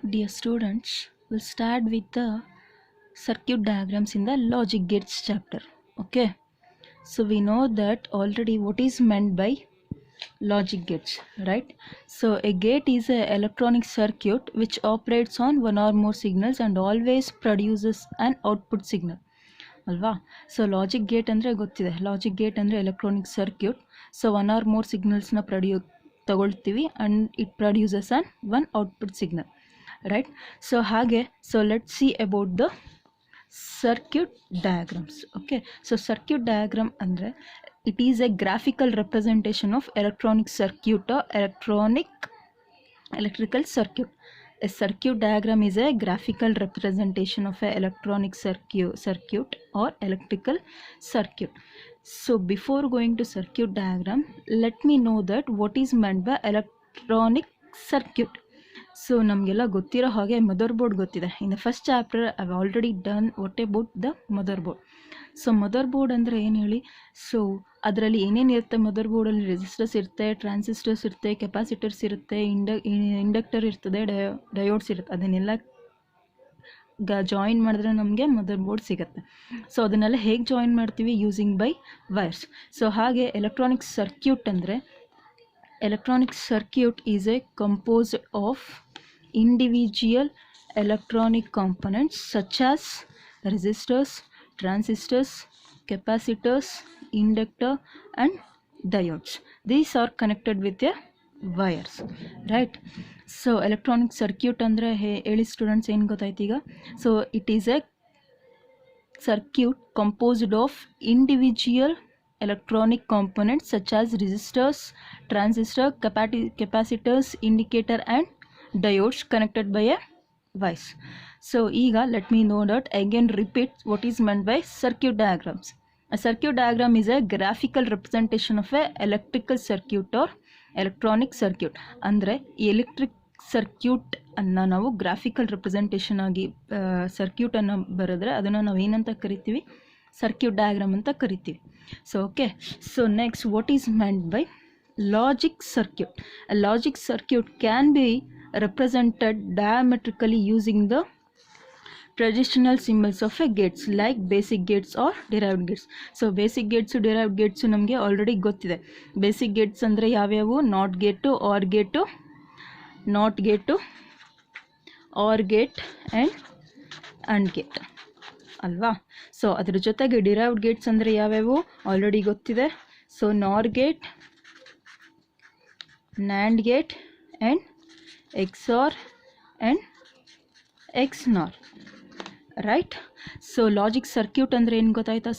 Dear students, we'll start with the circuit diagrams in the logic gates chapter. Okay, so we know that already what is meant by logic gates, right? So a gate is an electronic circuit which operates on one or more signals and always produces an output signal. ಅಲ್ವಾ? So logic gate ಅಂದರೆ ಗೊತ್ತಿದೆ. Logic gate ಅಂದರೆ electronic circuit. So one or more ಸಿಗ್ನಲ್ಸ್ನ ತಗೊಳ್ತೀವಿ and it produces an one output signal, right? So ಹಾಗೆ let's see about the circuit diagrams. Okay, so circuit diagram ಅಂದರೆ it is a graphical representation of electronic circuit or electrical circuit. A circuit diagram is a graphical representation of an electronic circuit or electrical circuit. So before going to circuit diagram, let me know that what is meant by electronic circuit. So ನಮಗೆಲ್ಲ ಗೊತ್ತಿರೋ ಹಾಗೆ motherboard ಗೊತ್ತಿದೆ. In the first chapter I have already done what about the motherboard. So motherboard ಅಂದರೆ ಏನು ಹೇಳಿ? So ಅದರಲ್ಲಿ ಏನೇನು ಇರುತ್ತೆ ಮದರ್ಬೋರ್ಡಲ್ಲಿ? ರೆಸಿಸ್ಟರ್ಸ್ ಇರುತ್ತೆ, ಟ್ರಾನ್ಸಿಸ್ಟರ್ಸ್ ಇರುತ್ತೆ, ಕೆಪಾಸಿಟರ್ಸ್ ಇರುತ್ತೆ, ಇಂಡಕ್ಟರ್ ಇರ್ತದೆ, ಡಯೋಡ್ಸ್ ಇರುತ್ತೆ. ಅದನ್ನೆಲ್ಲ ಜಾಯಿನ್ ಮಾಡಿದ್ರೆ ನಮಗೆ ಮದರ್ಬೋರ್ಡ್ ಸಿಗುತ್ತೆ. ಸೊ ಅದನ್ನೆಲ್ಲ ಹೇಗೆ ಜಾಯಿನ್ ಮಾಡ್ತೀವಿ? Using by wires. ಸೊ ಹಾಗೆ ಎಲೆಕ್ಟ್ರಾನಿಕ್ ಸರ್ಕ್ಯೂಟ್ ಅಂದರೆ electronic circuit is a composed of individual electronic components such as resistors, transistors, capacitors, inductor and diodes. These are connected with a wires, right? So electronic circuit andre heli students ಏನು ಗೊತ್ತಾಯ್ತು ಈಗ? So it is a circuit composed of individual electronic components such as resistors, transistor, capacitors, indicator and diodes connected by a wires. So ega let me know that again repeat what is meant by circuit diagrams. A circuit diagram is a graphical representation of a electrical circuit or electronic circuit. ಅಂದ್ರೆ electric circuit ಅನ್ನು ನಾವು graphical representation ಆಗಿ ಸರ್ಕ್ಯೂಟನ್ನು ಬರೆದ್ರೆ ಅದನ್ನು ನಾವು ಏನಂತ ಕರಿತೀವಿ? Circuit diagram ಅಂತ ಕರಿತೀವಿ. So okay, so next what is meant by logic circuit? A logic circuit can be represented diametrically using the traditional symbols of a gates like basic gates or derived gates. So basic gates, derived gates ನಮಗೆ already ಗೊತ್ತಿದೆ. Basic gates ಅಂದರೆ ಯಾವ್ಯಾವು? Not gate, or gate, not gate, or gate and gate ಅಲ್ವಾ? So ಅದ್ರ ಜೊತೆಗೆ derived Gates ಅಂದರೆ ಯಾವ್ಯಾವು? Already ಗೊತ್ತಿದೆ. ಸೊ ನಾರ್ gate, NAND gate and XOR and XNOR, right? So logic circuit ಅಂದರೆ ಏನು ಗೊತ್ತಾಯ್ತಾ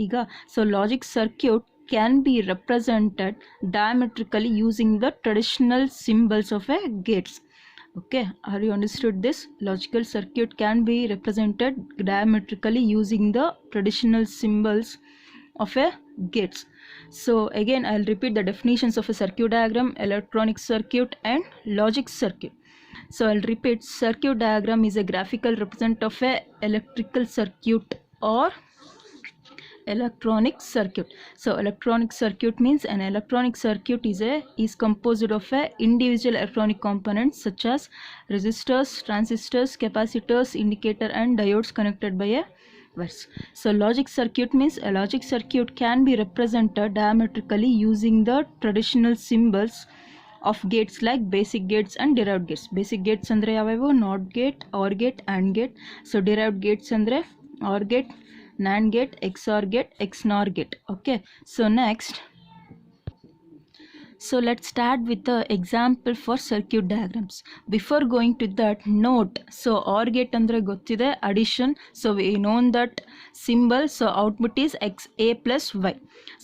ಈಗ? So logic circuit can be represented diametrically using the traditional symbols of a gates. Okay, are you understood this? Logical circuit can be represented diametrically using the traditional symbols of a gates. So again I'll repeat the definitions of a circuit diagram, electronic circuit and logic circuit. So I'll repeat, circuit diagram is a graphical representation of a electrical circuit or electronic circuit. So electronic circuit means an electronic circuit is composed of a individual electronic components such as resistors, transistors, capacitors, indicator and diodes connected by a wires. So logic circuit means a logic circuit can be represented diametrically using the traditional symbols of gates like basic gates and derived gates. Basic gates andre yavavu? not gate, or gate, and gate. So derived gates andre or gate, NAND gate, XOR gate, XNOR gate. Okay, so next, so let's start with the example for circuit diagrams. Before going to that, note, so OR gate andre gottide, addition. So we know that symbol, so output is XA plus Y.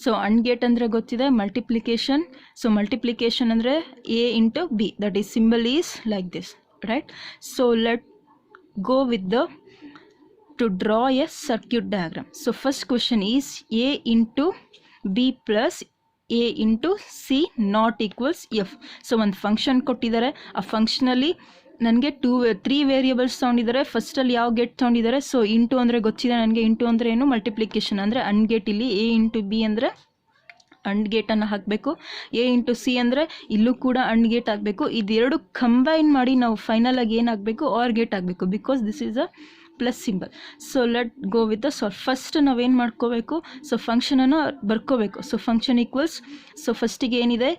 So AND gate andre gottide, multiplication. So multiplication andre A into B, that is symbol is like this, right? So let's go with the to draw a circuit diagram. So first question is A into B plus A into C not equals F. So ಒಂದು function ಕೊಟ್ಟಿದ್ದಾರೆ, ಆ ಫಂಕ್ಷನಲ್ಲಿ ನನಗೆ 3 variables ತೊಗೊಂಡಿದ್ದಾರೆ. ಫಸ್ಟಲ್ಲಿ ಯಾವ gate ತೊಗೊಂಡಿದ್ದಾರೆ? So into ಅಂದರೆ ಗೊತ್ತಿದೆ ನನಗೆ. Into ಅಂದರೆ ಏನು? ಮಲ್ಟಿಪ್ಲಿಕೇಶನ್ ಅಂದರೆ ಅನ್ ಗೇಟ್. ಇಲ್ಲಿ A ಇಂಟು B ಅಂದರೆ ಅಂಡ್ ಗೇಟನ್ನು ಹಾಕಬೇಕು. ಎ ಇಂಟು ಸಿ ಅಂದರೆ ಇಲ್ಲೂ ಕೂಡ ಅಂಡ್ ಗೇಟ್ ಆಗಬೇಕು. ಇದೆರಡು ಕಂಬೈನ್ ಮಾಡಿ ನಾವು ಫೈನಲ್ ಆಗಿ ಏನಾಗಬೇಕು, ಆರ್ ಗೇಟ್ ಆಗಬೇಕು. Because this is a plus symbol. So let go with the solve. First ನಾವೇನು ಮಾಡ್ಕೋಬೇಕು, ಸೊ ಫಂಕ್ಷನನ್ನು ಬರ್ಕೋಬೇಕು. ಸೊ ಫಂಕ್ಷನ್ ಈಕ್ವಲ್ಸ್, ಸೊ ಫಸ್ಟಿಗೆ ಏನಿದೆ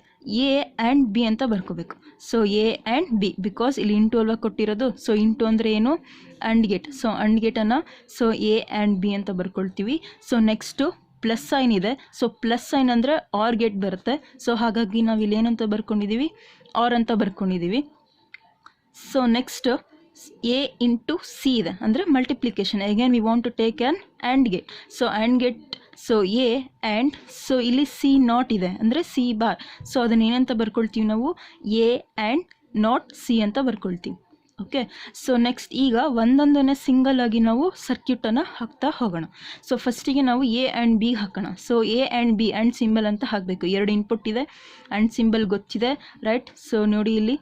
ಎ ಆ್ಯಂಡ್ ಬಿ ಅಂತ ಬರ್ಕೋಬೇಕು. So A and B, because ಇಲ್ಲಿ ಇಂಟು ಅಲ್ವಾ ಕೊಟ್ಟಿರೋದು. ಸೊ ಇಂಟು ಅಂದರೆ ಏನು, ಅಂಡ್ ಗೇಟ್. ಸೊ ಅಂಡ್ ಗೇಟನ್ನು ಸೊ ಎ ಆ್ಯಂಡ್ ಬಿ ಅಂತ ಬರ್ಕೊಳ್ತೀವಿ. ಸೊ ನೆಕ್ಸ್ಟು ಪ್ಲಸ್ ಸೈನ್ ಇದೆ. ಸೊ ಪ್ಲಸ್ ಸೈನ್ ಅಂದರೆ ಆರ್ ಗೇಟ್ ಬರುತ್ತೆ. ಸೊ ಹಾಗಾಗಿ ನಾವು ಇಲ್ಲಿ ಏನಂತ ಬರ್ಕೊಂಡಿದ್ದೀವಿ, ಆರ್ ಅಂತ ಬರ್ಕೊಂಡಿದ್ದೀವಿ. So next A into C ಇದೆ ಅಂದರೆ multiplication. Again we want to take an and gate. So and gate, so A and so ಇಲ್ಲಿ ಸಿ ನಾಟ್ ಇದೆ ಅಂದರೆ ಸಿ ಬಾರ್. ಸೊ ಅದನ್ನ ಏನಂತ ಬರ್ಕೊಳ್ತೀವಿ ನಾವು, ಎ ಆ್ಯಂಡ್ ನಾಟ್ ಸಿ ಅಂತ ಬರ್ಕೊಳ್ತೀವಿ. ಓಕೆ. ಸೊ ನೆಕ್ಸ್ಟ್ ಈಗ ಒಂದೊಂದನ್ನೇ ಸಿಂಗಲ್ ಆಗಿ ನಾವು ಸರ್ಕ್ಯೂಟನ್ನು ಹಾಕ್ತಾ ಹೋಗೋಣ. ಸೊ ಫಸ್ಟಿಗೆ ನಾವು ಎ ಆ್ಯಂಡ್ ಬಿ ಹಾಕೋಣ. So A and B and symbol ಅಂತ ಹಾಕಬೇಕು. ಎರಡು ಇನ್ಪುಟ್ ಇದೆ, ಆ್ಯಂಡ್ ಸಿಂಬಲ್ ಗೊತ್ತಿದೆ, ರೈಟ್. ಸೊ ನೋಡಿ ಇಲ್ಲಿ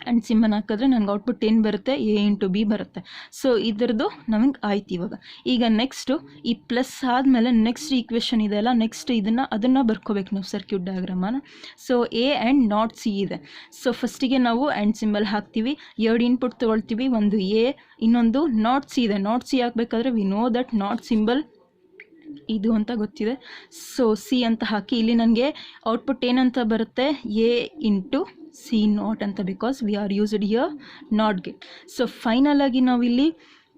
ಆ್ಯಂಡ್ ಸಿಂಬಲ್ ಹಾಕಿದ್ರೆ ನನಗೆ ಔಟ್ಪುಟ್ ಏನು ಬರುತ್ತೆ, ಎ ಇಂಟು ಬಿ ಬರುತ್ತೆ. ಸೊ ಇದರದ್ದು ನಮಗೆ ಆಯ್ತು ಇವಾಗ. ಈಗ ನೆಕ್ಸ್ಟು ಈ ಪ್ಲಸ್ ಆದಮೇಲೆ ನೆಕ್ಸ್ಟ್ ಈಕ್ವೇಷನ್ ಇದೆ ಅಲ್ಲ, ನೆಕ್ಸ್ಟ್ ಅದನ್ನು ಬರ್ಕೋಬೇಕು ನಾವು ಸರ್ಕ್ಯೂಟ್ ಡಯಾಗ್ರಾಮನ್ನು. So A and not C ಇದೆ. ಸೊ ಫಸ್ಟಿಗೆ ನಾವು ಆ್ಯಂಡ್ ಸಿಂಬಲ್ ಹಾಕ್ತೀವಿ, ಎರಡು ಇನ್ಪುಟ್ ತೊಗೊಳ್ತೀವಿ, ಒಂದು ಎ, ಇನ್ನೊಂದು ನಾಟ್ ಸಿ ಇದೆ. ನಾಟ್ ಸಿ ಹಾಕಬೇಕಾದ್ರೆ we know that not symbol ಇದು ಅಂತ ಗೊತ್ತಿದೆ. ಸೊ ಸಿ ಅಂತ ಹಾಕಿ ಇಲ್ಲಿ ನನಗೆ ಔಟ್ಪುಟ್ ಏನಂತ ಬರುತ್ತೆ, ಎ ಇಂಟು ಸಿ ನಾಟ್ ಅಂತ, because we are used here not gate. So final ಆಗಿ ನಾವು ಇಲ್ಲಿ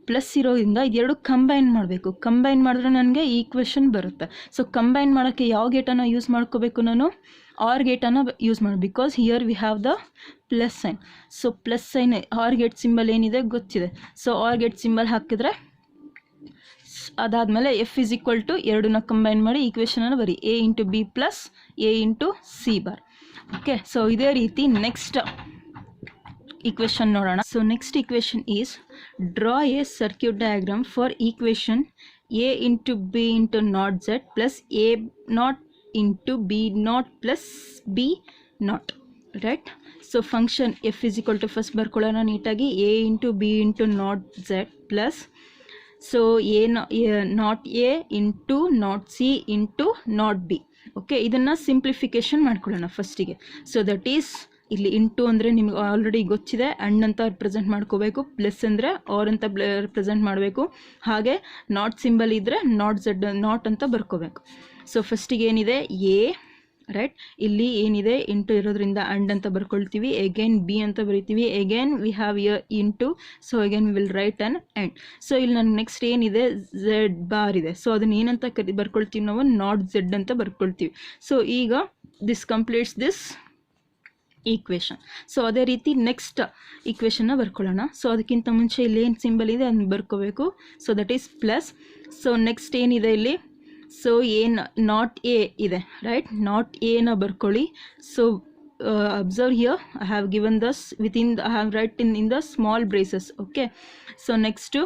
ಪ್ಲಸ್ ಇರೋದ್ರಿಂದ ಇದೆರಡು ಕಂಬೈನ್ ಮಾಡಬೇಕು. ಕಂಬೈನ್ ಮಾಡಿದ್ರೆ ನನಗೆ ಈಕ್ವೇಷನ್ ಬರುತ್ತೆ. ಸೊ ಕಂಬೈನ್ ಮಾಡೋಕ್ಕೆ ಯಾವ ಗೇಟನ್ನು ಯೂಸ್ ಮಾಡ್ಕೋಬೇಕು, ನಾನು ಆರ್ ಗೇಟನ್ನು ಯೂಸ್ ಮಾಡಿ, because here we have the plus sign. So plus sign, or gate symbol ಏನಿದೆ ಗೊತ್ತಿದೆ. ಸೊ ಆರ್ ಗೇಟ್ ಸಿಂಬಲ್ ಹಾಕಿದ್ರೆ ಅದಾದಮೇಲೆ ಎಫ್ ಇಸ್ ಈಕ್ವಲ್ ಟು ಎರಡನ್ನ ಕಂಬೈನ್ ಮಾಡಿ ಈಕ್ವೇಷನನ್ನು ಬರಿ, A into B plus A into C bar. Okay. So ಇದೇ ರೀತಿ ನೆಕ್ಸ್ಟ್ ಈಕ್ವೇಷನ್ ನೋಡೋಣ. So next equation is draw a circuit diagram for equation A into B into not Z plus A not into B not plus B not, right. So function F is equal to first ಬರ್ಕೊಳ್ಳೋಣ ನೀಟಾಗಿ, A into B into not Z plus so not A into not C into not B. Okay. ಇದನ್ನು simplification ಮಾಡ್ಕೊಳ್ಳೋಣ ಫಸ್ಟಿಗೆ. So that is ಇಲ್ಲಿ into ಅಂದರೆ ನಿಮ್ಗೆ already ಗೊತ್ತಿದೆ, and ಅಂತ ರಿಪ್ರೆಸೆಂಟ್ ಮಾಡ್ಕೋಬೇಕು, ಪ್ಲಸ್ ಅಂದರೆ ಆರ್ ಅಂತ ರಿಪ್ರೆಸೆಂಟ್ ಮಾಡಬೇಕು, ಹಾಗೆ ನಾಟ್ ಸಿಂಬಲ್ ಇದ್ದರೆ ನಾಟ್ ಝೆಡ್ ನಾಟ್ ಅಂತ ಬರ್ಕೋಬೇಕು. ಸೊ ಫಸ್ಟಿಗೆ ಏನಿದೆ ಎ, ರೈಟ್. ಇಲ್ಲಿ ಏನಿದೆ ಇಂಟು ಇರೋದ್ರಿಂದ ಅಂಡ್ ಅಂತ ಬರ್ಕೊಳ್ತೀವಿ, ಅಗೇನ್ ಬಿ ಅಂತ ಬರಿತೀವಿ, again we have here into, so again we will write and. So ಇಲ್ಲಿ ನನಗೆ ನೆಕ್ಸ್ಟ್ ಏನಿದೆ ಝೆಡ್ ಬಾರ್ ಇದೆ. ಸೊ ಅದನ್ನ ಏನಂತ ಬರ್ಕೊಳ್ತೀವಿ ನಾವು, ನಾಟ್ ಝೆಡ್ ಅಂತ ಬರ್ಕೊಳ್ತೀವಿ. ಸೊ ಈಗ this completes this equation. So ಅದೇ ರೀತಿ ನೆಕ್ಸ್ಟ್ ಈಕ್ವೇಷನ್ನ ಬರ್ಕೊಳ್ಳೋಣ. ಸೊ ಅದಕ್ಕಿಂತ ಮುಂಚೆ ಇಲ್ಲಿ ಏನು ಸಿಂಬಲ್ ಇದೆ ಅದನ್ನ ಬರ್ಕೋಬೇಕು. So that is plus. So next ಏನಿದೆ ಇಲ್ಲಿ, ಸೊ ಎ ನಾಟ್ ಎ ಇದೆ, ರೈಟ್. ನಾಟ್ ಎನ ಬರ್ಕೊಳ್ಳಿ. So observe here I have given thus within I have write in the small braces. Okay. So next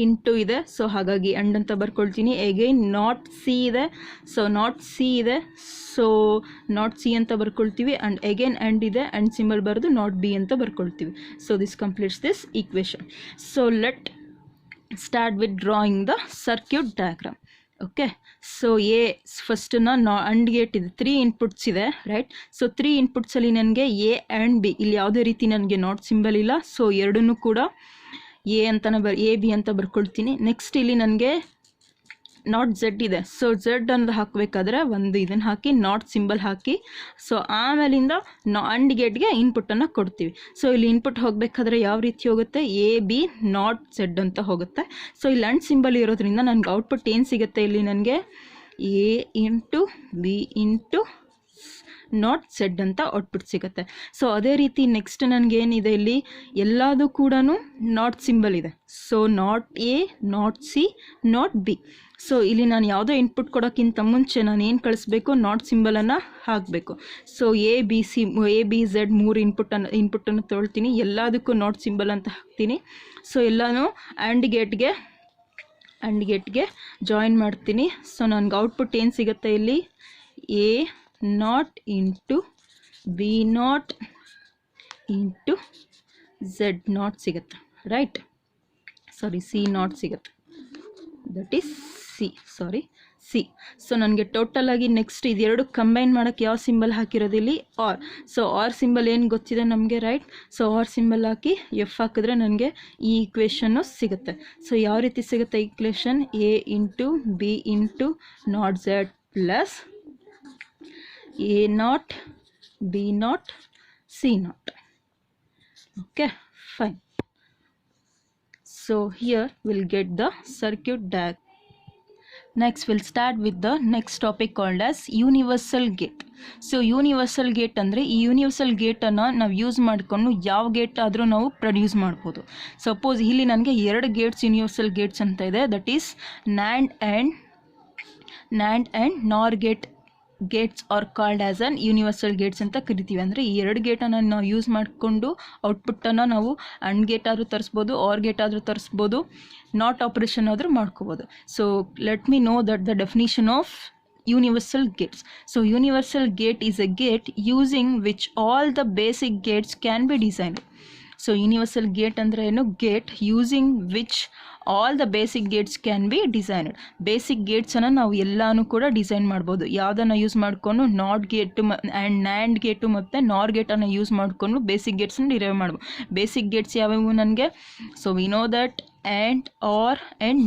into ಇದೆ, so ಹಾಗಾಗಿ and ಅಂತ ಬರ್ಕೊಳ್ತೀನಿ. Again not C ಇದೆ, ಸೊ ನಾಟ್ ಸಿ ಇದೆ, so not C ಅಂತ ಬರ್ಕೊಳ್ತೀವಿ, ಆ್ಯಂಡ್ ಅಗೈನ್ ಅಂಡ್ ಇದೆ, and symbol ಬರೆದು ನಾಟ್ ಬಿ ಅಂತ ಬರ್ಕೊಳ್ತೀವಿ. So this completes this equation. So let start with drawing the circuit diagram. Okay. So A ಫಸ್ಟನ್ನ and gate ಇದೆ, 3 inputs ಇದೆ, ರೈಟ್. ಸೊ 3 ಇನ್ಪುಟ್ಸಲ್ಲಿ ನನಗೆ ಎ ಆ್ಯಂಡ್ ಬಿ, ಇಲ್ಲಿ ಯಾವುದೇ ರೀತಿ ನನಗೆ ನಾಟ್ ಸಿಂಬಲ್ ಇಲ್ಲ. ಸೊ ಎರಡನ್ನೂ ಕೂಡ ಎ ಅಂತಲೇ ಎ ಬಿ ಅಂತ ಬರ್ಕೊಳ್ತೀನಿ. ನೆಕ್ಸ್ಟ್ ಇಲ್ಲಿ ನನಗೆ ನಾಟ್ ಝೆಡ್ ಇದೆ. ಸೊ ಝೆಡ್ ಅಂತ ಹಾಕಬೇಕಾದ್ರೆ ಒಂದು ಇದನ್ನು ಹಾಕಿ ನಾಟ್ ಸಿಂಬಲ್ ಹಾಕಿ, ಸೊ ಆಮೇಲಿಂದ ಅಂಡ್ ಗೇಟ್ಗೆ ಇನ್ಪುಟ್ಟನ್ನು ಕೊಡ್ತೀವಿ. ಸೊ ಇಲ್ಲಿ ಇನ್ಪುಟ್ ಹೋಗಬೇಕಾದ್ರೆ ಯಾವ ರೀತಿ ಹೋಗುತ್ತೆ, ಎ ಬಿ ನಾಟ್ ಝೆಡ್ ಅಂತ ಹೋಗುತ್ತೆ. ಸೊ ಇಲ್ಲಿ ಅಂಡ್ ಸಿಂಬಲ್ ಇರೋದ್ರಿಂದ ನನಗೆ ಔಟ್ಪುಟ್ ಏನು ಸಿಗುತ್ತೆ, ಇಲ್ಲಿ ನನಗೆ A into B into not Z ಅಂತ ಔಟ್ಪುಟ್ ಸಿಗುತ್ತೆ. ಸೊ ಅದೇ ರೀತಿ ನೆಕ್ಸ್ಟ್ ನನಗೇನಿದೆ, ಇಲ್ಲಿ ಎಲ್ಲದೂ ಕೂಡ ನಾಟ್ ಸಿಂಬಲ್ ಇದೆ. So not A, not C, not be. So ಇಲ್ಲಿ ನಾನು ಯಾವುದೋ ಇನ್ಪುಟ್ ಕೊಡೋಕ್ಕಿಂತ ಮುಂಚೆ ನಾನು ಏನು ಕಳಿಸ್ಬೇಕು, ನಾಟ್ ಸಿಂಬಲನ್ನು ಹಾಕಬೇಕು. So A B C, A B Z 3 ಇನ್ಪುಟ್ಟನ್ನು ತೊಗೊಳ್ತೀನಿ, ಎಲ್ಲದಕ್ಕೂ ನಾಟ್ ಸಿಂಬಲ್ ಅಂತ ಹಾಕ್ತೀನಿ. ಸೊ ಎಲ್ಲನೂ ಆ್ಯಂಡ್ ಗೇಟ್ಗೆ ಜಾಯಿನ್ ಮಾಡ್ತೀನಿ. ಸೊ ನನಗೆ ಔಟ್ಪುಟ್ ಏನು ಸಿಗುತ್ತೆ, ಇಲ್ಲಿ A not into B not into Z not ಸಿಗುತ್ತೆ, ರೈಟ್. ಸಾರಿ, ಸಿ ನಾಟ್ ಸಿಗುತ್ತೆ, that is C, sorry C. So ನನಗೆ ಟೋಟಲಾಗಿ ನೆಕ್ಸ್ಟ್ ಇದೆರಡು ಕಂಬೈನ್ ಮಾಡೋಕ್ಕೆ ಯಾವ ಸಿಂಬಲ್ ಹಾಕಿರೋದಿಲ್ಲಿ ಆರ್. ಸೊ ಆರ್ ಸಿಂಬಲ್ ಏನು ಗೊತ್ತಿದೆ ನಮಗೆ, right. So or symbol hockey F ಹಾಕಿದ್ರೆ ನನಗೆ ಈ ಈಕ್ವೇಷನ್ನು ಸಿಗುತ್ತೆ. ಸೊ ಯಾವ ರೀತಿ ಸಿಗುತ್ತೆ equation, A into B into not Z plus A not be not C not. Okay, fine. So here we'll get the circuit diagram. Next we'll start with the next topic called as universal gate. So universal gate ಅಂದರೆ ಈ universal ಗೇಟನ್ನು ನಾವು use ಮಾಡಿಕೊಂಡು ಯಾವ gate ಆದರೂ ನಾವು produce ಮಾಡ್ಬೋದು. Suppose ಇಲ್ಲಿ ನನಗೆ 2 ಗೇಟ್ಸ್ ಯೂನಿವರ್ಸಲ್ ಗೇಟ್ಸ್ ಅಂತ ಇದೆ, that is NAND and NOR Gates are called as an universal Gates ಅಂತ ಕರಿತೀವಿ. ಅಂದರೆ ಈ 2 ಗೇಟನ್ನು ನಾವು ಯೂಸ್ ಮಾಡಿಕೊಂಡು ಔಟ್ಪುಟ್ಟನ್ನು ನಾವು AND ಗೇಟ್ ಆದರೂ ತರಿಸ್ಬೋದು, OR ಗೇಟ್ ಆದರೂ ತರಿಸ್ಬೋದು, ನಾಟ್ ಆಪರೇಷನ್ ಆದರೂ ಮಾಡ್ಕೋಬೋದು. So let me no that the definition of universal gates. So universal gate is a gate using which all the basic gates can be designed. So universal gate ಅಂದರೆ ಏನು, gate using which all the basic gates can be designed. Basic ಗೇಟ್ಸನ್ನು ನಾವು ಎಲ್ಲನೂ ಕೂಡ design ಮಾಡ್ಬೋದು. ಯಾವುದನ್ನು use ಮಾಡಿಕೊಂಡು not gate and NAND gate ಮತ್ತು NOR ಗೇಟನ್ನು ಯೂಸ್ ಮಾಡಿಕೊಂಡು ಬೇಸಿಕ್ ಗೇಟ್ಸನ್ನು ಡಿರೈವ್ ಮಾಡ್ಬೋದು. ಬೇಸಿಕ್ ಗೇಟ್ಸ್ ಯಾವ್ಯಾವು ನನಗೆ, so we know that AND, OR and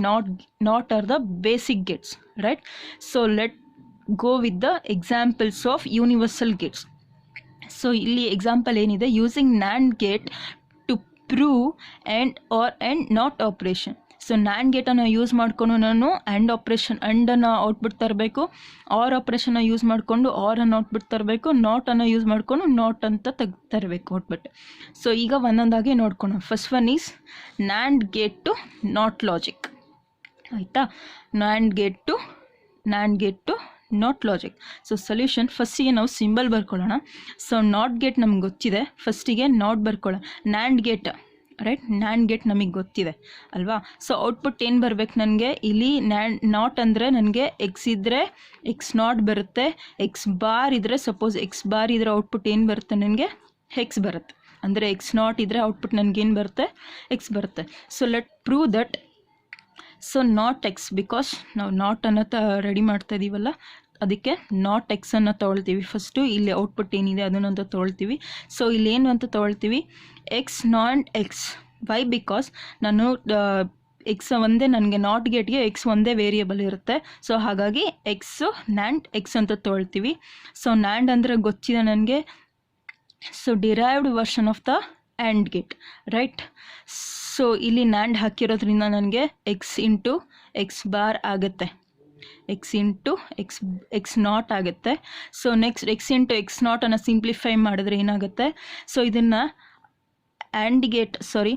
not are the basic gates, right? So let go with the examples of universal gates. So ಇಲ್ಲಿ example ಏನಿದೆ, using NAND gate to prove AND OR and not operation. So NAND ಗೇಟನ್ನು use ಮಾಡಿಕೊಂಡು ನಾನು ANDನ್ನು output ತರಬೇಕು, OR ಆಪ್ರೇಷನ್ನ use ಮಾಡಿಕೊಂಡು ORನ್ನು ಔಟ್ಪುಟ್ ತರಬೇಕು, ನಾಟನ್ನು ಯೂಸ್ ಮಾಡಿಕೊಂಡು ನಾಟ್ ಅಂತ ತರಬೇಕು ಔಟ್ಪುಟ್. ಸೊ ಈಗ ಒಂದೊಂದಾಗಿ ನೋಡ್ಕೊಂಡು, first one is NAND gate to not logic. ಆಯಿತಾ, NAND gate to not logic. So solution, ಫಸ್ಟಿಗೆ ನಾವು ಸಿಂಬಲ್ ಬರ್ಕೊಳ್ಳೋಣ. ಸೊ ನಾಟ್ ಗೇಟ್ ನಮ್ಗೆ ಗೊತ್ತಿದೆ, ಫಸ್ಟಿಗೆ ನಾಟ್ ಬರ್ಕೊಳ್ಳೋಣ. NAND gate, right, NAND gate ನಮಗೆ ಗೊತ್ತಿದೆ ಅಲ್ವಾ. ಸೊ ಔಟ್ಪುಟ್ ಏನು ಬರಬೇಕು ನನಗೆ, ಇಲ್ಲಿ ನಾಟ್ ಅಂದರೆ ನನಗೆ ಎಕ್ಸ್ ಇದ್ದರೆ X0 ಬರುತ್ತೆ, ಎಕ್ಸ್ ಬಾರ್ ಇದ್ದರೆ, ಸಪೋಸ್ ಎಕ್ಸ್ ಬಾರ್ ಇದ್ದರೆ ಔಟ್ಪುಟ್ ಏನು ಬರುತ್ತೆ ನನಗೆ, ಎಕ್ಸ್ ಬರುತ್ತೆ. ಅಂದರೆ X0 ಇದ್ದರೆ ಔಟ್ಪುಟ್ ನನಗೇನು ಬರುತ್ತೆ, ಎಕ್ಸ್ ಬರುತ್ತೆ. So let prove that. So not X, because ನಾವು ನಾಟನ್ನು ರೆಡಿ ಮಾಡ್ತಾ ಇದ್ದೀವಲ್ಲ, ಅದಕ್ಕೆ ನಾಟ್ ಎಕ್ಸನ್ನು ತೊಗೊಳ್ತೀವಿ. ಫಸ್ಟು ಇಲ್ಲಿ ಔಟ್ಪುಟ್ ಏನಿದೆ ಅದನ್ನಂತ ತೊಗೊಳ್ತೀವಿ. ಸೊ ಇಲ್ಲೇನು ಅಂತ ತೊಗೊಳ್ತೀವಿ, X not X. Y, because ನಾನು ಎಕ್ಸ್ ಒಂದೇ, ನನಗೆ ನಾಟ್ ಗೇಟ್ಗೆ ಎಕ್ಸ್ ಒಂದೇ ವೇರಿಯಬಲ್ ಇರುತ್ತೆ. ಸೊ ಹಾಗಾಗಿ ಎಕ್ಸು NAND ಎಕ್ಸ್ ಅಂತ ತೊಗೊಳ್ತೀವಿ. ಸೊ NAND ಅಂದರೆ ಗೊತ್ತಿದೆ ನನಗೆ, so derived version of the AND gate, right. So ಇಲ್ಲಿ NAND ಹಾಕಿರೋದ್ರಿಂದ ನನಗೆ ಎಕ್ಸ್ ಇಂಟು ಎಕ್ಸ್ ಬಾರ್ ಆಗುತ್ತೆ, ಎಕ್ಸ್ ಇಂಟು ಎಕ್ಸ್ ನಾಟ್ ಆಗುತ್ತೆ. So next X into X ನಾಟನ್ನು ಸಿಂಪ್ಲಿಫೈ ಮಾಡಿದ್ರೆ ಏನಾಗುತ್ತೆ, ಸೊ ಇದನ್ನು AND ಗೇಟ್, ಸಾರಿ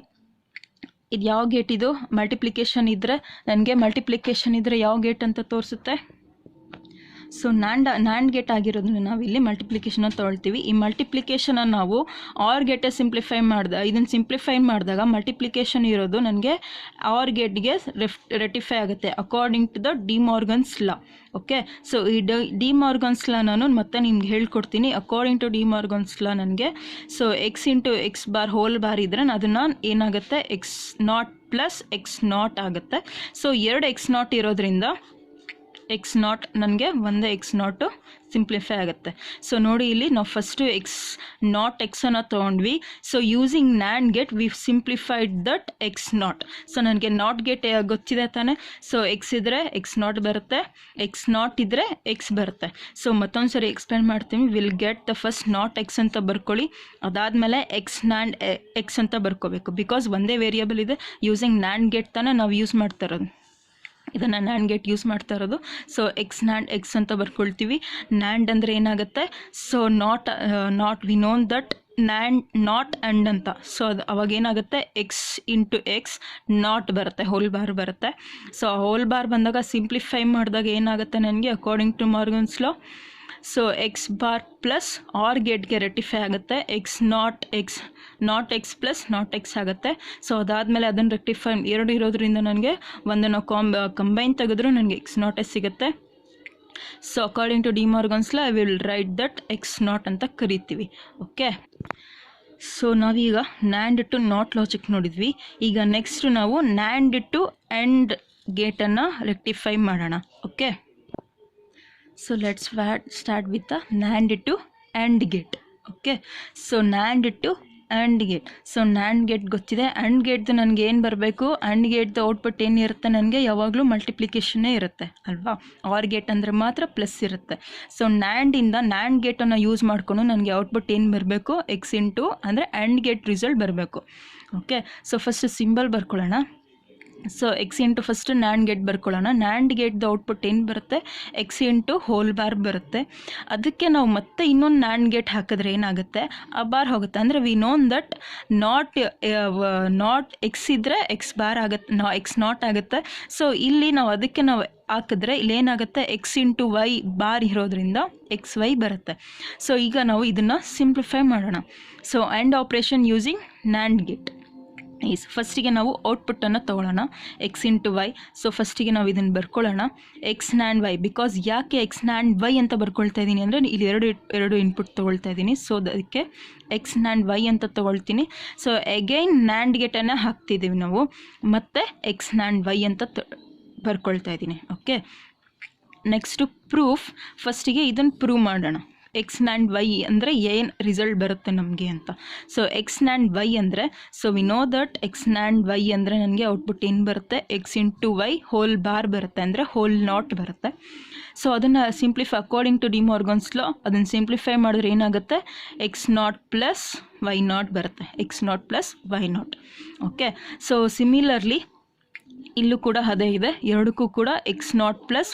ಇದು ಯಾವ ಗೇಟ್, ಇದು ಮಲ್ಟಿಪ್ಲಿಕೇಶನ್ ಇದ್ದರೆ ನನಗೆ, ಮಲ್ಟಿಪ್ಲಿಕೇಶನ್ ಇದ್ದರೆ ಯಾವ ಗೇಟ್ ಅಂತ ತೋರಿಸುತ್ತೆ. ಸೊ NAND ಗೇಟ್ ಆಗಿರೋದನ್ನ ನಾವು ಇಲ್ಲಿ ಮಲ್ಟಿಪ್ಲಿಕೇಶನ್ ತೊಗೊಳ್ತೀವಿ. ಈ ಮಲ್ಟಿಪ್ಲಿಕೇಶನನ್ನು ನಾವು OR ಗೇಟೇ ಇದನ್ನು ಸಿಂಪ್ಲಿಫೈ ಮಾಡಿದಾಗ ಮಲ್ಟಿಪ್ಲಿಕೇಶನ್ ಇರೋದು ನನಗೆ OR ಗೇಟ್ಗೆ ರೆಟಿಫೈ ಆಗುತ್ತೆ according to the De Morgan's law. Okay, so ಈ ಡಿ ಮಾರ್ಗನ್ಸ್ ಲಾ ನಾನು ಮತ್ತೆ ನಿಮ್ಗೆ ಹೇಳ್ಕೊಡ್ತೀನಿ. According to De Morgan's law ನನಗೆ, so X into X bar whole bar ಇದ್ದರೆ ಅದನ್ನು ಏನಾಗುತ್ತೆ, X0 ಪ್ಲಸ್ X0 ಆಗುತ್ತೆ. ಸೊ 2 X0 ಇರೋದ್ರಿಂದ X0 ನನಗೆ ಒಂದೇ X0 ಸಿಂಪ್ಲಿಫೈ ಆಗುತ್ತೆ. ಸೊ ನೋಡಿ ಇಲ್ಲಿ ನಾವು ಫಸ್ಟು X0 ತೊಗೊಂಡ್ವಿ. So using NAND gate we simplified that X0. So ನನಗೆ ನಾಟ್ ಗೇಟ್ ಗೊತ್ತಿದೆ ತಾನೆ. ಸೊ ಎಕ್ಸ್ ಇದ್ದರೆ X0 ಬರುತ್ತೆ, X0 ಇದ್ದರೆ ಎಕ್ಸ್ ಬರುತ್ತೆ. ಸೊ ಮತ್ತೊಂದು ಸರಿ ಎಕ್ಸ್ಪ್ಲೇನ್ ಮಾಡ್ತೀನಿ. Will get the first not X ಅಂತ ಬರ್ಕೊಳ್ಳಿ, ಅದಾದಮೇಲೆ NAND ಎಕ್ಸ್ ಅಂತ ಬರ್ಕೋಬೇಕು. ಬಿಕಾಸ್ ಒಂದೇ ವೇರಿಯಬಲ್ ಇದೆ, ಯೂಸಿಂಗ್ NAND ಗೇಟ್ ತಾನೆ ನಾವು ಯೂಸ್ ಮಾಡ್ತಾ ಇರೋದು, ಇದನ್ನು NAND ಗೇಟ್ ಯೂಸ್ ಮಾಡ್ತಾ ಇರೋದು. ಸೊ NAND ಎಕ್ಸ್ ಅಂತ ಬರ್ಕೊಳ್ತೀವಿ. NAND ಅಂದರೆ ಏನಾಗುತ್ತೆ, so not we known that NAND not AND ಅಂತ. ಸೊ ಅದು ಅವಾಗ ಏನಾಗುತ್ತೆ, ಎಕ್ಸ್ ಇಂಟು ಎಕ್ಸ್ ನಾಟ್ ಬರುತ್ತೆ, ಹೋಲ್ ಬಾರ್ ಬರುತ್ತೆ. ಸೊ ಹೋಲ್ ಬಾರ್ ಬಂದಾಗ ಸಿಂಪ್ಲಿಫೈ ಮಾಡಿದಾಗ ಏನಾಗುತ್ತೆ ನನಗೆ, according to Morgan's law, so x bar plus OR ಗೇಟ್ಗೆ ರೆಟಿಫೈ ಆಗುತ್ತೆ, not X plus not x ಆಗುತ್ತೆ. ಸೊ ಅದಾದಮೇಲೆ ಅದನ್ನು ರೆಕ್ಟಿಫೈ 2 ಇರೋದ್ರಿಂದ ನನಗೆ ಒಂದನ್ನು ಕಂಬೈನ್ ತೆಗೆದ್ರೂ ನನಗೆ X0 ಸಿಗುತ್ತೆ. So according to De Morgan's law I will write that X0 ಅಂತ ಕರಿತೀವಿ. ಓಕೆ, ಸೊ ನಾವೀಗ NAND ಟು ನಾಟ್ ಲಾಜಿಕ್ ನೋಡಿದ್ವಿ. ಈಗ ನೆಕ್ಸ್ಟ್ ನಾವು NAND ಟು AND ಗೇಟನ್ನು ರೆಕ್ಟಿಫೈ ಮಾಡೋಣ. Okay, So let's start with the NAND to AND gate. Okay, so NAND to AND gate. So NAND gate ಗೊತ್ತಿದೆ. AND ಗೇಟ್ದು ನನಗೆ ಏನು ಬರಬೇಕು, AND ಗೇಟ್ದು ಔಟ್ಪುಟ್ ಏನಿರುತ್ತೆ ನನಗೆ ಯಾವಾಗಲೂ ಮಲ್ಟಿಪ್ಲಿಕೇಶನ್ನೇ ಇರುತ್ತೆ ಅಲ್ವಾ. ಆರ್ ಗೇಟ್ ಅಂದರೆ ಮಾತ್ರ ಪ್ಲಸ್ ಇರುತ್ತೆ. ಸೊ NAND ಗೇಟನ್ನು ಯೂಸ್ ಮಾಡಿಕೊಂಡು ನನಗೆ ಔಟ್ಪುಟ್ ಏನು ಬರಬೇಕು, ಎಕ್ಸ್ ಇಂಟು ಅಂದರೆ AND ಗೇಟ್ ರಿಸಲ್ಟ್ ಬರಬೇಕು. ಓಕೆ, ಸೊ ಫಸ್ಟ್ ಸಿಂಬಲ್ ಬರ್ಕೊಳ್ಳೋಣ. So X into first NAND gate ಬರ್ಕೊಳ್ಳೋಣ. NAND ಗೇಟ್ದು ಔಟ್ಪುಟ್ ಏನು ಬರುತ್ತೆ, ಎಕ್ಸ್ ಇಂಟು ಹೋಲ್ ಬಾರ್ ಬರುತ್ತೆ. ಅದಕ್ಕೆ ನಾವು ಮತ್ತೆ ಇನ್ನೊಂದು NAND ಗೇಟ್ ಹಾಕಿದ್ರೆ ಏನಾಗುತ್ತೆ, ಆ ಬಾರ್ ಹೋಗುತ್ತೆ. ಅಂದರೆ we known that not x ಇದ್ದರೆ ಎಕ್ಸ್ ಬಾರ್ ಆಗುತ್ತೆ, ಎಕ್ಸ್ ನಾಟ್ ಆಗುತ್ತೆ. ಸೊ ಇಲ್ಲಿ ನಾವು ಅದಕ್ಕೆ ನಾವು ಹಾಕಿದ್ರೆ ಇಲ್ಲೇನಾಗುತ್ತೆ, ಎಕ್ಸ್ ಇಂಟು ವೈ ಬಾರ್ ಇರೋದ್ರಿಂದ ಎಕ್ಸ್ ವೈ ಬರುತ್ತೆ. ಸೊ ಈಗ ನಾವು ಇದನ್ನು ಸಿಂಪ್ಲಿಫೈ ಮಾಡೋಣ. So and operation using NAND gate is, ಫಸ್ಟಿಗೆ ನಾವು ಔಟ್ಪುಟ್ಟನ್ನು ತೊಗೊಳ್ಳೋಣ, ಎಕ್ಸ್ ಇಂಟು ವೈ. ಸೊ ಫಸ್ಟಿಗೆ ನಾವು ಇದನ್ನು ಬರ್ಕೊಳ್ಳೋಣ, ಎಕ್ಸ್ NAND ವೈ. ಬಿಕಾಸ್ ಯಾಕೆ ಎಕ್ಸ್ NAND ವೈ ಅಂತ ಬರ್ಕೊಳ್ತಾ ಇದ್ದೀನಿ ಅಂದರೆ ಇಲ್ಲಿ ಎರಡು ಇನ್ಪುಟ್ ತೊಗೊಳ್ತಾ ಇದ್ದೀನಿ. ಸೊ ಅದಕ್ಕೆ ಎಕ್ಸ್ NAND ವೈ ಅಂತ ತೊಗೊಳ್ತೀನಿ. ಸೊ ಅಗೈನ್ NAND ಗೇಟನ್ನು ಹಾಕ್ತಿದ್ದೀವಿ ನಾವು, ಮತ್ತು ಎಕ್ಸ್ NAND ವೈ ಅಂತ ಬರ್ಕೊಳ್ತಾ ಇದ್ದೀನಿ. Okay, next proof. ಫಸ್ಟಿಗೆ ಇದನ್ನು ಪ್ರೂವ್ ಮಾಡೋಣ. ಎಕ್ಸ್ NAND ವೈ ಅಂದರೆ ಏನು ರಿಸಲ್ಟ್ ಬರುತ್ತೆ ನಮಗೆ ಅಂತ. ಸೊ ಎಕ್ಸ್ NAND ವೈ ಅಂದರೆ, so we know that X NAND Y ಅಂದರೆ ನನಗೆ ಔಟ್ಪುಟ್ ಏನು ಬರುತ್ತೆ, X into Y whole bar ಬರುತ್ತೆ, ಅಂದರೆ ಹೋಲ್ ನಾಟ್ ಬರುತ್ತೆ. ಸೊ ಅದನ್ನು simplify according to De Morgan's law ಅದನ್ನು ಸಿಂಪ್ಲಿಫೈ ಮಾಡಿದ್ರೆ ಏನಾಗುತ್ತೆ, X not plus Y not ಬರುತ್ತೆ, X not plus Y not. Okay, so similarly ಇಲ್ಲೂ ಕೂಡ ಅದೇ ಇದೆ, ಎರಡಕ್ಕೂ ಕೂಡ ಎಕ್ಸ್ ನಾಟ್ ಪ್ಲಸ್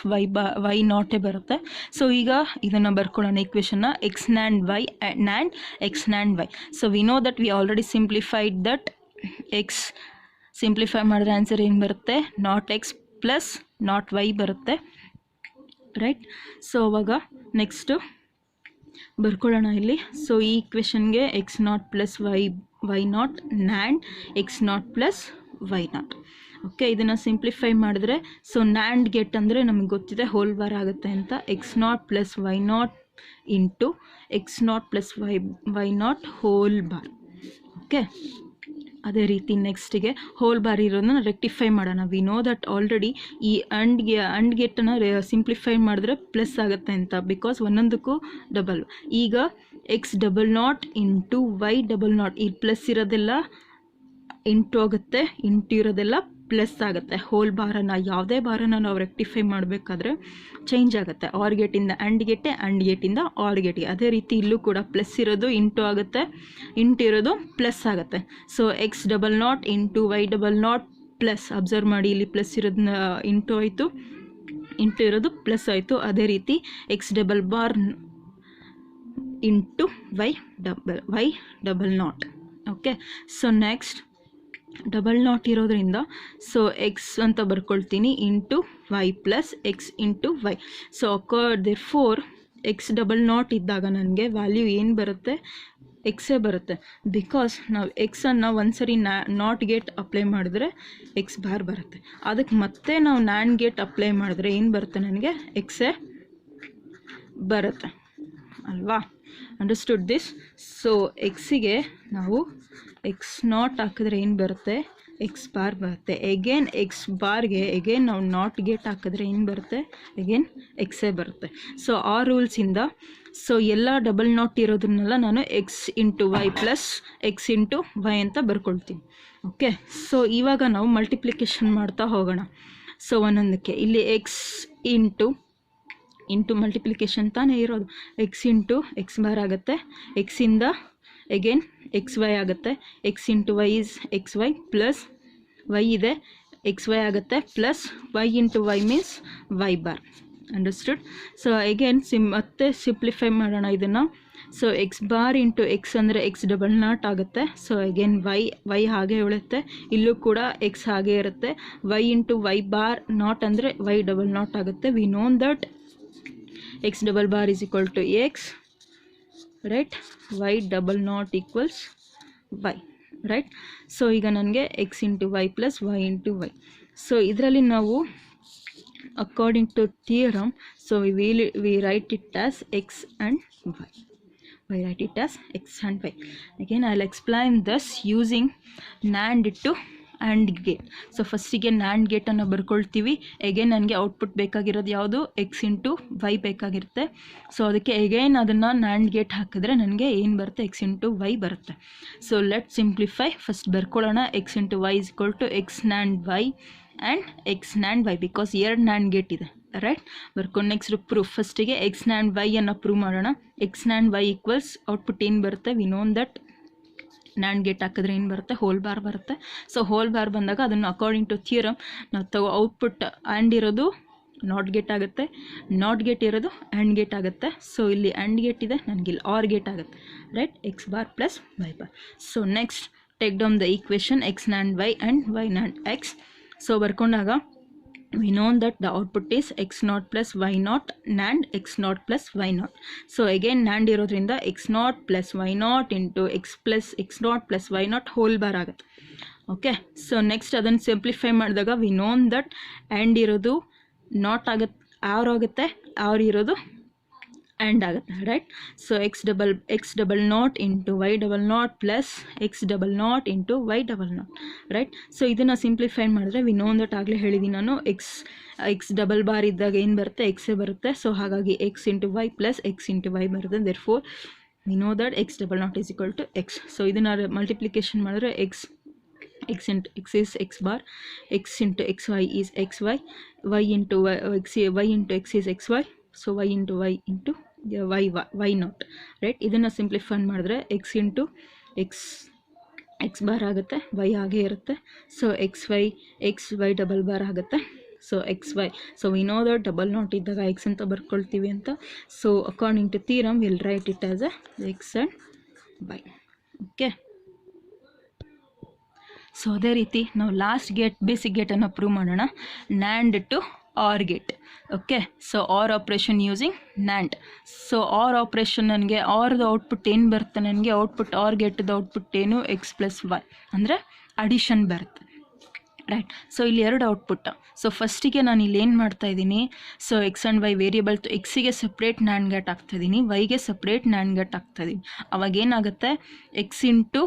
ವೈ ನಾಟೇ ಬರುತ್ತೆ. ಸೊ ಈಗ ಇದನ್ನು ಬರ್ಕೊಳ್ಳೋಣ ಈಕ್ವೇಷನ್ನ, X NAND Y and X NAND Y. So we know that we already simplified that X. Simplify ಮಾಡಿದ್ರೆ ಆನ್ಸರ್ ಏನು ಬರುತ್ತೆ, not X plus not Y ಬರುತ್ತೆ, ರೈಟ್. ಸೊ ಅವಾಗ ನೆಕ್ಸ್ಟು ಬರ್ಕೊಳ್ಳೋಣ ಇಲ್ಲಿ. ಸೊ ಈ ಈಕ್ವೇಷನ್ಗೆ X not plus Y not NAND X not plus Y not. Okay, ಇದನ್ನು ಸಿಂಪ್ಲಿಫೈ ಮಾಡಿದ್ರೆ, ಸೊ NAND ಗೇಟ್ ಅಂದರೆ ನಮಗೆ ಗೊತ್ತಿದೆ ಹೋಲ್ ಬಾರ್ ಆಗುತ್ತೆ ಅಂತ. X not plus Y naught into X not plus Y not whole bar. Okay, ಅದೇ ರೀತಿ ನೆಕ್ಸ್ಟಿಗೆ ಹೋಲ್ ಬಾರ್ ಇರೋದನ್ನ ರೆಕ್ಟಿಫೈ ಮಾಡೋಣ. ವಿ ನೋ ದಟ್ ಆಲ್ರೆಡಿ ಈ ಅಂಡ್ ಗೇಟನ್ನು ಸಿಂಪ್ಲಿಫೈ ಮಾಡಿದ್ರೆ ಪ್ಲಸ್ ಆಗುತ್ತೆ ಅಂತ, ಬಿಕಾಸ್ ಒಂದೊಂದಕ್ಕೂ ಡಬಲ್. ಈಗ X double not into Y double not, ಈ ಪ್ಲಸ್ ಇರೋದೆಲ್ಲ ಇಂಟು ಆಗುತ್ತೆ, ಇಂಟು ಇರೋದೆಲ್ಲ ಪ್ಲಸ್ ಆಗುತ್ತೆ. ಹೋಲ್ ಬಾರನ್ನು, ಯಾವುದೇ ಬಾರನ್ನು ನಾವು ರೆಕ್ಟಿಫೈ ಮಾಡಬೇಕಾದ್ರೆ ಚೇಂಜ್ ಆಗುತ್ತೆ. ಆರ್ ಗೇಟಿಂದ ಆ್ಯಂಡ್ ಗೇಟೆ, ಆ್ಯಂಡ್ ಗೇಟಿಂದ ಆರ್ ಗೇಟಿಗೆ. ಅದೇ ರೀತಿ ಇಲ್ಲೂ ಕೂಡ ಪ್ಲಸ್ ಇರೋದು ಇಂಟು ಆಗುತ್ತೆ, ಇಂಟು ಇರೋದು ಪ್ಲಸ್ ಆಗುತ್ತೆ. So x double not into Y double not plus, observe ಮಾಡಿ ಇಲ್ಲಿ ಪ್ಲಸ್ ಇರೋದನ್ನ ಇಂಟು ಆಯಿತು, ಇಂಟು ಇರೋದು ಪ್ಲಸ್ ಆಯಿತು. ಅದೇ ರೀತಿ X double bar into Y double not. Okay, so next double not ಇರೋದ್ರಿಂದ ಸೊ ಎಕ್ಸ್ ಅಂತ ಬರ್ಕೊಳ್ತೀನಿ into Y plus X into Y. So therefore X double not ಇದ್ದಾಗ ನನಗೆ ವ್ಯಾಲ್ಯೂ ಏನು ಬರುತ್ತೆ, ಎಕ್ಸೇ ಬರುತ್ತೆ. ಬಿಕಾಸ್ ನಾವು ಎಕ್ಸನ್ನು ಒಂದು ಸರಿ ನಾಟ್ ಗೇಟ್ ಅಪ್ಲೈ ಮಾಡಿದ್ರೆ ಎಕ್ಸ್ ಬಾರ್ ಬರುತ್ತೆ. ಅದಕ್ಕೆ ಮತ್ತೆ ನಾವು NAND ಗೇಟ್ ಅಪ್ಲೈ ಮಾಡಿದ್ರೆ ಏನು ಬರುತ್ತೆ, ನನಗೆ ಎಕ್ಸೇ ಬರುತ್ತೆ ಅಲ್ವಾ. Understood this. ಸೊ ಎಕ್ಸಿಗೆ ನಾವು ಎಕ್ಸ್ ನಾಟ್ ಹಾಕಿದ್ರೆ ಏನು ಬರುತ್ತೆ, ಎಕ್ಸ್ ಬಾರ್ ಬರುತ್ತೆ. ಎಗೇನ್ ಎಕ್ಸ್ ಬಾರ್ಗೆ ಎಗೇನ್ ನಾವು ನಾಟ್ ಗೇಟ್ ಹಾಕಿದ್ರೆ ಏನು ಬರುತ್ತೆ, ಎಗೇನ್ ಎಕ್ಸೇ ಬರುತ್ತೆ. ಸೊ ಆ ರೂಲ್ಸಿಂದ ಸೊ ಎಲ್ಲ ಡಬಲ್ ನಾಟ್ ಇರೋದನ್ನೆಲ್ಲ ನಾನು x into Y plus X into y ಅಂತ ಬರ್ಕೊಳ್ತೀನಿ. ಓಕೆ, ಸೊ ಇವಾಗ ನಾವು ಮಲ್ಟಿಪ್ಲಿಕೇಶನ್ ಮಾಡ್ತಾ ಹೋಗೋಣ. ಸೊ ಒಂದೊಂದಕ್ಕೆ ಇಲ್ಲಿ ಎಕ್ಸ್ ಇಂಟು ಮಲ್ಟಿಪ್ಲಿಕೇಶನ್ ತಾನೇ ಇರೋದು, ಎಕ್ಸ್ ಇಂಟು ಎಕ್ಸ್ ಬಾರ್ ಆಗುತ್ತೆ, ಎಕ್ಸಿಂದ ಎಗೇನ್ ಎಕ್ಸ್ ವೈ ಆಗುತ್ತೆ, X into Y is x y plus y ಇದೆ ಎಕ್ಸ್ ವೈ ಆಗುತ್ತೆ, plus y into y means y bar. Understood. So again ಮತ್ತೆ simplify ಮಾಡೋಣ ಇದನ್ನು. So x bar into x ಅಂದರೆ x double not ಆಗುತ್ತೆ. So again y ಹಾಗೆ ಉಳುತ್ತೆ, ಇಲ್ಲೂ ಕೂಡ ಎಕ್ಸ್ ಹಾಗೆ ಇರುತ್ತೆ. Y into y bar not ಅಂದರೆ ವೈ ಡಬಲ್ ನಾಟ್ ಆಗುತ್ತೆ. We known that X double bar is equal to x, right, y double not equals y, right. So ಈಗ ನನಗೆ X into Y plus y into Y. So ಇದರಲ್ಲಿ ನಾವು according to theorem, so we write it as x and y. I write it as x and y. Again, I'll explain this using NAND to and gate. So ಫಸ್ಟಿಗೆ NAND ಗೇಟನ್ನು ಬರ್ಕೊಳ್ತೀವಿ. Again ನನಗೆ output ಬೇಕಾಗಿರೋದು ಯಾವುದು, X into Y ಬೇಕಾಗಿರುತ್ತೆ. So ಅದಕ್ಕೆ again ಅದನ್ನು NAND gate ಹಾಕಿದ್ರೆ ನನಗೆ ಏನು ಬರುತ್ತೆ, ಎಕ್ಸ್ ಇಂಟು ವೈ ಬರುತ್ತೆ. So let simplify. ಫಸ್ಟ್ ಬರ್ಕೊಳ್ಳೋಣ. X into Y is equal to X NAND Y and X NAND Y, because ಎರಡು ನ್ಯಾಂಡ್ ಗೇಟ್ ಇದೆ, ರೈಟ್. ಬರ್ಕೊಂಡು ನೆಕ್ಸ್ಟ್ ಪ್ರೂಫ್. ಫಸ್ಟಿಗೆ ಎಕ್ಸ್ ನ್ಯಾಂಡ್ ವೈ ಅನ್ನು ಪ್ರೂವ್ ಮಾಡೋಣ. X NAND Y equals output ಏನು ಬರುತ್ತೆ, we known that NAND gate ಹಾಕಿದ್ರೆ ಏನು ಬರುತ್ತೆ, ಹೋಲ್ ಬಾರ್ ಬರುತ್ತೆ. ಸೊ ಹೋಲ್ ಬಾರ್ ಬಂದಾಗ ಅದನ್ನು ಅಕಾರ್ಡಿಂಗ್ ಟು ಥಿಯರಮ್ ನಾವು ಔಟ್ಪುಟ್ ಆ್ಯಂಡ್ ಇರೋದು ನಾಟ್ ಗೇಟ್ ಆಗುತ್ತೆ, ನಾಟ್ ಗೇಟ್ ಇರೋದು ಆ್ಯಂಡ್ ಗೇಟ್ ಆಗುತ್ತೆ. ಸೊ ಇಲ್ಲಿ ಆ್ಯಂಡ್ ಗೇಟ್ ಇದೆ, ನನಗಿಲ್ಲಿ ಆರ್ ಗೇಟ್ ಆಗುತ್ತೆ, right. X bar plus Y bar. So next take down the equation X NAND Y and Y NAND X. So ಬರ್ಕೊಂಡಾಗ we know that the output is x naught plus y naught NAND x naught plus y naught. So again NAND ಇರೋದ್ರಿಂದ x naught plus y naught into x naught plus y naught whole bar ಆಗುತ್ತೆ. Okay, so next ಅದನ್ನು simplify ಮಾಡಿದಾಗ we known that and ಇರೋದು not ಆಗುತ್ತೆ, or ಆಗುತ್ತೆ, or ಇರೋದು and ಆಗುತ್ತೆ, right. So x double not into Y double not plus x double not into Y double not, right. So ಇದನ್ನು simplify ಮಾಡಿದ್ರೆ we known that ಆಗಲೇ ಹೇಳಿದ್ದೀನಿ ನಾನು, ಎಕ್ಸ್ ಡಬಲ್ ಬಾರ್ ಇದ್ದಾಗ ಏನು ಬರುತ್ತೆ, ಎಕ್ಸೇ ಬರುತ್ತೆ. ಸೊ ಹಾಗಾಗಿ X into Y plus X into Y ಬರುತ್ತೆ. Therefore we know that X double not is equal to X. So ಇದನ್ನು ಮಲ್ಟಿಪ್ಲಿಕೇಶನ್ ಮಾಡಿದ್ರೆ x into x is x bar, x into xy is xy, y into x is xy. So y into y into y not, right. ಇದನ್ನು simplify ಮಾಡಿದ್ರೆ X into X bar ಆಗುತ್ತೆ, Y ಹಾಗೆ ಇರುತ್ತೆ. So X Y double bar ಆಗುತ್ತೆ. So X Y, so we know that double not ಇದ್ದಾಗ X ಅಂತ ಬರ್ಕೊಳ್ತೀವಿ ಅಂತ. So according to theorem will write it as a X and Y. Okay, so ಅದೇ ರೀತಿ ನಾವು ಲಾಸ್ಟ್ ಗೇಟ್, ಬೇಸಿಕ್ ಗೇಟನ್ನು prove ಮಾಡೋಣ. NAND to or gate. Okay, so or operation using NAND. So or operation ನನಗೆ ಆರ್ದು output ಏನು ಬರುತ್ತೆ, ನನಗೆ ಔಟ್ಪುಟ್ ಆರ್ ಗೇಟ್ದು ಔಟ್ಪುಟ್ ಏನು, ಎಕ್ಸ್ ಪ್ಲಸ್ ವೈ ಅಂದರೆ ಅಡಿಷನ್ ಬರುತ್ತೆ, ರೈಟ್. ಸೊ ಇಲ್ಲಿ ಎರಡು ಔಟ್ಪುಟ್. ಸೊ ಫಸ್ಟಿಗೆ ನಾನು ಇಲ್ಲಿ ಏನು ಮಾಡ್ತಾಯಿದ್ದೀನಿ, so X and Y variable ಎಕ್ಸಿಗೆ ಸಪ್ರೇಟ್ ನ್ಯಾಂಡ್ ಗೇಟ್ ಹಾಕ್ತಾಯಿದ್ದೀನಿ, ವೈಗೆ ಸಪ್ರೇಟ್ ನ್ಯಾಂಡ್ ಗೇಟ್ ಹಾಕ್ತಾಯಿದ್ದೀನಿ. ಅವಾಗ ಏನಾಗುತ್ತೆ, X into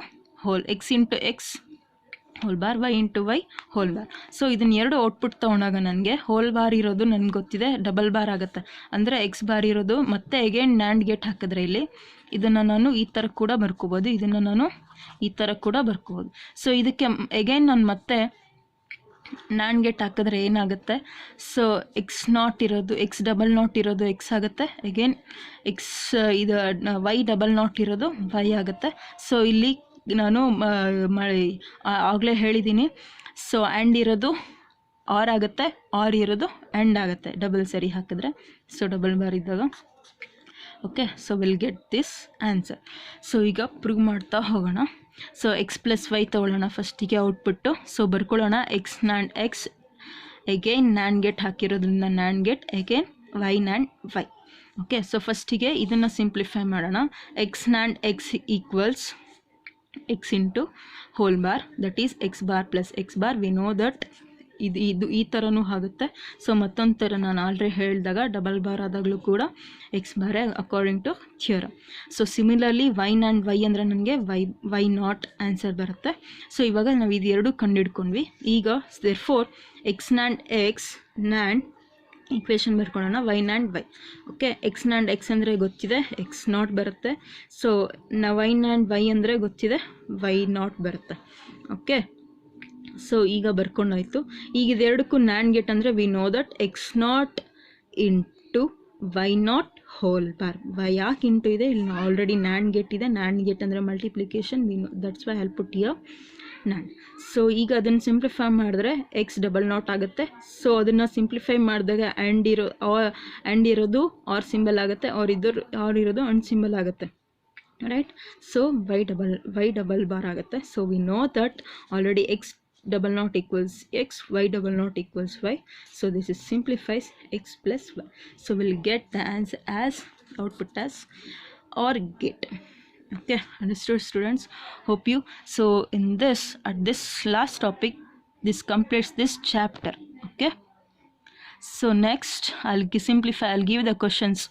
X whole bar, Y into Y whole bar. So ಇದನ್ನ ಎರಡು ಔಟ್ಪುಟ್ ತೊಗೊಂಡಾಗ ನನಗೆ ಹೋಲ್ ಬಾರ್ ಇರೋದು ನನಗೆ ಗೊತ್ತಿದೆ ಡಬಲ್ ಬಾರ್ ಆಗುತ್ತೆ, ಅಂದರೆ ಎಕ್ಸ್ ಬಾರ್ ಇರೋದು. ಮತ್ತು ಎಗೇನ್ ನ್ಯಾಂಡ್ ಗೇಟ್ ಹಾಕಿದ್ರೆ ಇಲ್ಲಿ ಇದನ್ನು ನಾನು ಈ ಥರ ಕೂಡ ಬರ್ಕೋಬೋದು, ಇದನ್ನು ನಾನು ಈ ಥರ ಕೂಡ ಬರ್ಕೋಬೋದು. ಸೊ ಇದಕ್ಕೆ ಎಗೇನ್ ನಾನು ಮತ್ತೆ ನ್ಯಾಂಡ್ ಗೇಟ್ ಹಾಕಿದ್ರೆ ಏನಾಗುತ್ತೆ, ಸೊ ಎಕ್ಸ್ ನಾಟ್ ಇರೋದು ಎಕ್ಸ್ ಡಬಲ್ ನಾಟ್ ಇರೋದು ಎಕ್ಸ್ ಆಗುತ್ತೆ, ಎಗೇನ್ ಎಕ್ಸ್ ಇದು ವೈ ಡಬಲ್ ನಾಟ್ ಇರೋದು ವೈ ಆಗುತ್ತೆ. ಸೊ ಇಲ್ಲಿ ನಾನು ಆಗಲೇ ಹೇಳಿದ್ದೀನಿ, ಸೊ ಆ್ಯಂಡ್ ಇರೋದು ಆರ್ ಆಗುತ್ತೆ, ಆರ್ ಇರೋದು ಆ್ಯಂಡ್ ಆಗುತ್ತೆ ಡಬಲ್ ಸರಿ ಹಾಕಿದ್ರೆ. ಸೊ ಡಬಲ್ ಬಾರ್ ಇದ್ದಾಗ okay, so will get this answer. So ಈಗ ಪ್ರೂವ್ ಮಾಡ್ತಾ ಹೋಗೋಣ. ಸೊ ಎಕ್ಸ್ ಪ್ಲಸ್ ವೈ ತೊಗೊಳ್ಳೋಣ ಫಸ್ಟಿಗೆ ಔಟ್ಪುಟ್ಟು. ಸೊ ಬರ್ಕೊಳ್ಳೋಣ X NAND X, again NAND gate ಹಾಕಿರೋದ್ರಿಂದ NAND gate, again Y NAND Y. Okay, so ಫಸ್ಟಿಗೆ ಇದನ್ನು ಸಿಂಪ್ಲಿಫೈ ಮಾಡೋಣ. X NAND X equals x into whole bar, that is x bar plus x bar. we know that ಇದು ಈ ಥರನೂ ಆಗುತ್ತೆ. So ಮತ್ತೊಂದು ಥರ ನಾನು ಆಲ್ರೆಡಿ ಹೇಳಿದಾಗ ಡಬಲ್ ಬಾರ್ ಆದಾಗಲೂ ಕೂಡ ಎಕ್ಸ್ ಬಾರೇ according to theorem. So similarly y NAND y ಅಂದರೆ ನನಗೆ ವೈ ನಾಟ್ ಆನ್ಸರ್ ಬರುತ್ತೆ. ಸೊ ಇವಾಗ ನಾವು ಇದು ಎರಡು ಕಂಡುಹಿಡ್ಕೊಂಡ್ವಿ. ಈಗ therefore x NAND x NAND equation ಬರ್ಕೊಳ್ಳೋಣ, y NAND Y. Okay, x NAND x ಅಂದರೆ ಗೊತ್ತಿದೆ, ಎಕ್ಸ್ ನಾಟ್ ಬರುತ್ತೆ. ಸೊ ವೈ ನ್ಯಾಂಡ್ ವೈ ಅಂದರೆ ಗೊತ್ತಿದೆ, ವೈ ನಾಟ್ ಬರುತ್ತೆ. ಓಕೆ, ಸೊ ಈಗ ಬರ್ಕೊಂಡಾಯ್ತು. ಈಗ ಇದೆರಡಕ್ಕೂ ನ್ಯಾಂಡ್ ಗೇಟ್ ಅಂದರೆ we know that x not into y not whole bar. Y ಯಾಕೆ ಇಂಟು ಇದೆ, ಇಲ್ಲಿ ಆಲ್ರೆಡಿ ನ್ಯಾಂಡ್ ಗೇಟ್ ಇದೆ. ನ್ಯಾಂಡ್ ಗೇಟ್ ಅಂದರೆ multiplication, we know that's y help put here NAND. So ಈಗ ಅದನ್ನು ಸಿಂಪ್ಲಿಫೈ ಮಾಡಿದ್ರೆ ಎಕ್ಸ್ ಡಬಲ್ ನಾಟ್ ಆಗುತ್ತೆ. So ಅದನ್ನು ಸಿಂಪ್ಲಿಫೈ ಮಾಡಿದಾಗ ಆ್ಯಂಡ್ ಇರೋದು ಆರ್ ಸಿಂಬಲ್ ಆಗುತ್ತೆ, ಆರ್ ಇರೋದು ಅಂಡ್ ಸಿಂಬಲ್ ಆಗುತ್ತೆ, right. So y double bar ಆಗುತ್ತೆ. So we know that already x double naught equals x, y double naught equals y. So this is simplifies x plus y. So we'll get the answer as output as OR gate. Okay, understood students? Hope you. So in this, at this last topic, this completes this chapter. Okay, so next I'll give the questions